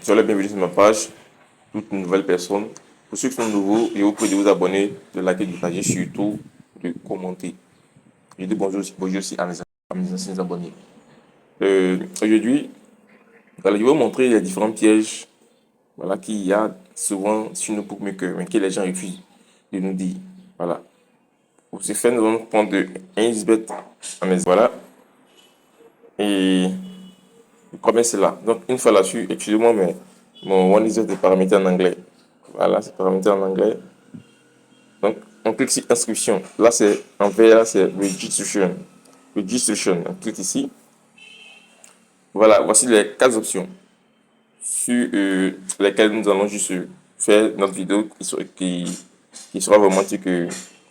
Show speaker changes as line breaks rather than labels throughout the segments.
soyez les bienvenus sur ma page, toute nouvelle personne. Pour ceux qui sont nouveaux, je vous prie de vous abonner, de liker, de partager, surtout de commenter. Je dis bonjour aussi à mes anciens abonnés. Aujourd'hui, voilà, je vais vous montrer les différents pièges, voilà, qu'il y a souvent sur nos bookmakers, mais que les gens refusent de nous dire. Voilà. Pour ce faire, nous allons prendre de 1xbet en S. Voilà. Et combien c'est là. Donc, une fois là-dessus, excusez-moi, mais mon OneXbet est paramétré en anglais. Voilà, c'est paramétré en anglais. Donc, on clique sur inscription. Là, c'est en vert, là, c'est registration. Registration. On clique ici. Voilà, voici les 4 options sur lesquelles nous allons juste faire notre vidéo qui sera vraiment que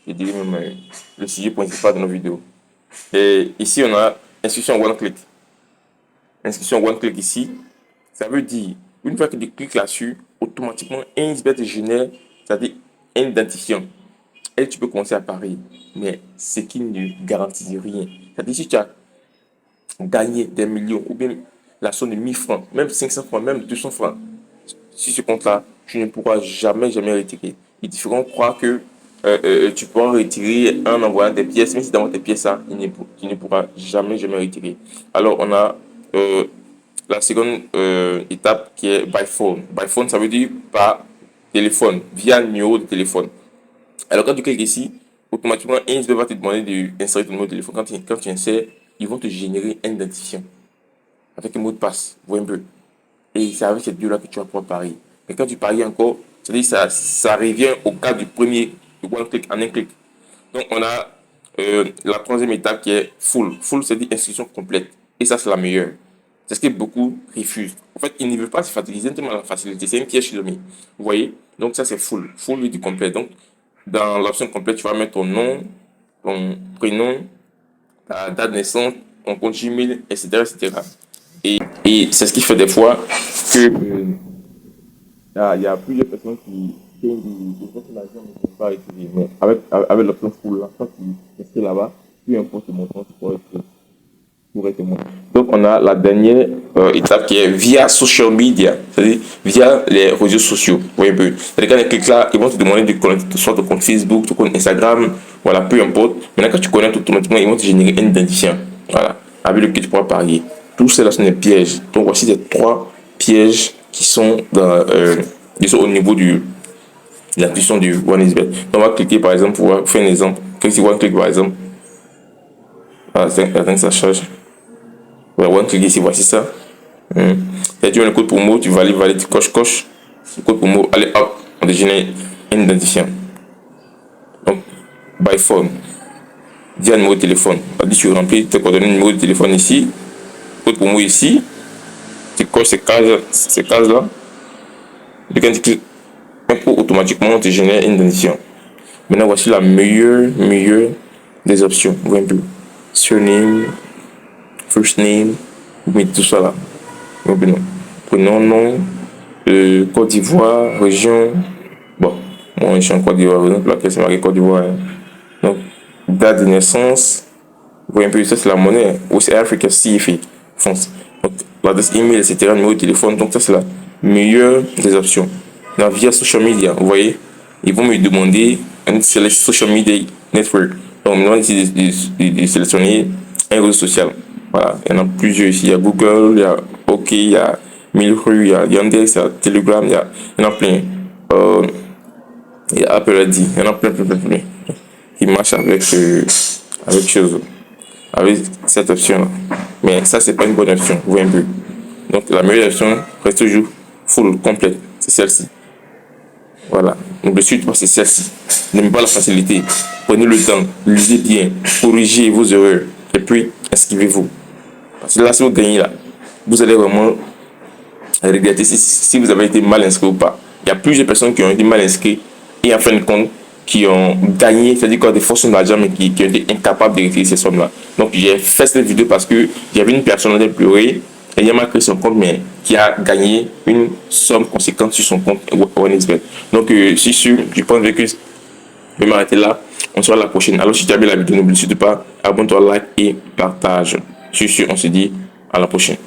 je dirais même le sujet principal de nos vidéos. Et ici, on a inscription one click. Inscription one click ici, ça veut dire, une fois que tu cliques là-dessus, automatiquement, 1xbet génère, c'est-à-dire un identifiant. Et tu peux commencer à parier. Mais ce qui ne garantit rien. C'est-à-dire, si tu as gagné des millions, ou bien la somme de 1000 francs, même 500 francs, même 200 francs, sur ce compte-là, tu ne pourras jamais retirer. Ils te feront croire que tu pourras retirer en envoyant des pièces, mais si tu envoies tes pièces, ça, tu ne pourras jamais retirer. Alors, on a la seconde étape qui est by phone. By phone, ça veut dire par téléphone, via numéro de téléphone. Alors, quand tu cliques ici, automatiquement, Insta va te demander d'insérer ton numéro de téléphone. Quand tu insères, ils vont te générer un identifiant avec un mot de passe. Vous voyez un peu. Et c'est avec ces deux-là que tu vas pouvoir parier. Mais quand tu paries encore, c'est-à-dire ça revient au cas du premier, one click, en un clic. Donc, on a la troisième étape qui est full. Full, c'est-à-dire inscription complète. Et ça, c'est la meilleure. C'est ce que beaucoup refusent. En fait, ils ne veulent pas se fatiguer, tellement la facilité. C'est un piège chez Vous voyez? Donc, ça, c'est full. Full veut dire complet. Donc, dans l'option complète, tu vas mettre ton nom, ton prénom, ta date de naissance, ton compte Gmail, etc. etc. Et c'est ce qui fait des fois que il y a plusieurs personnes qui ont de l'argent mais qui ne pas utiliser. Mais avec l'option full, là, quand tu inscris là-bas, peu importe le montant, tu pourrais être témoin. Donc, on a la dernière étape qui est via social media, c'est-à-dire via les réseaux sociaux. Vous voyez un peu. C'est-à-dire quand tu cliques là, ils vont te demander de connecter soit ton compte Facebook, ton compte Instagram, voilà, peu importe. Maintenant, quand tu connectes automatiquement, ils vont te générer un identifiant. Voilà, avec lequel tu pourras parier. Tout cela sont des pièges. Donc, voici les 3 pièges qui sont au niveau de la puissance du OneXbet. On va cliquer par exemple pour faire un exemple. Clique sur OneClick par exemple. Voilà, attends que ça charge. Voilà, OneClick ici, voici ça. Et tu as le code promo, tu valides, tu coche. Le code promo, allez hop, on a généré un identifiant. Donc, by phone. Via numéro de téléphone. Tu remplis tes coordonnées, numéro de téléphone ici. Code promo ici. Tu coches ces cases-là. Et quand tu cliques, automatiquement, on te génère un identifiant. Maintenant, voici la meilleure des options. Vous voyez un peu. Surname, first name, vous mettez tout ça là. Prénom, nom, Côte d'Ivoire, région. Bon, moi je suis en Côte d'Ivoire, la pièce c'est marqué Côte d'Ivoire. Donc, date de naissance. Vous voyez un peu, ça c'est la monnaie. West Africa CFA, France. Donc, l'adresse email, etc., numéro de téléphone. Donc, ça c'est la meilleure des options. Dans via social media, vous voyez, ils vont me demander un social media network. Donc, maintenant, ici de sélectionner un réseau social. Voilà, il y en a plusieurs ici. Il y a Google, il y a OK, il y a Mail.ru, il y a Yandex, il y a Telegram, il y en a plein. Il y a Apple ID, il y en a plein. Qui marchent avec cette option-là. Mais ça, c'est pas une bonne option, vous voyez un peu. Donc, la meilleure option reste toujours full, complète. C'est celle-ci. Voilà. Donc, le suite, c'est celle-ci. N'aimez pas la facilité. Prenez le temps, lisez bien, corrigez vos erreurs, et puis inscrivez-vous. Parce que là, si vous gagnez là, vous allez vraiment regretter si vous avez été mal inscrit ou pas. Il y a plusieurs personnes qui ont été mal inscrites et en fin de compte, qui ont gagné, c'est-à-dire qui ont des forces d'argent, mais qui ont été incapables de retirer ces sommes-là. Donc, j'ai fait cette vidéo parce que j'avais une personne qui a pleuré, et il a créé son compte, mais qui a gagné une somme conséquente sur son compte OneXbet. Donc, si sûr, je pense que je vais m'arrêter là. On se voit la prochaine. Alors, si tu as aimé la vidéo, n'oublie surtout pas, abonne-toi, like et partage. Sur ce, on se dit à la prochaine.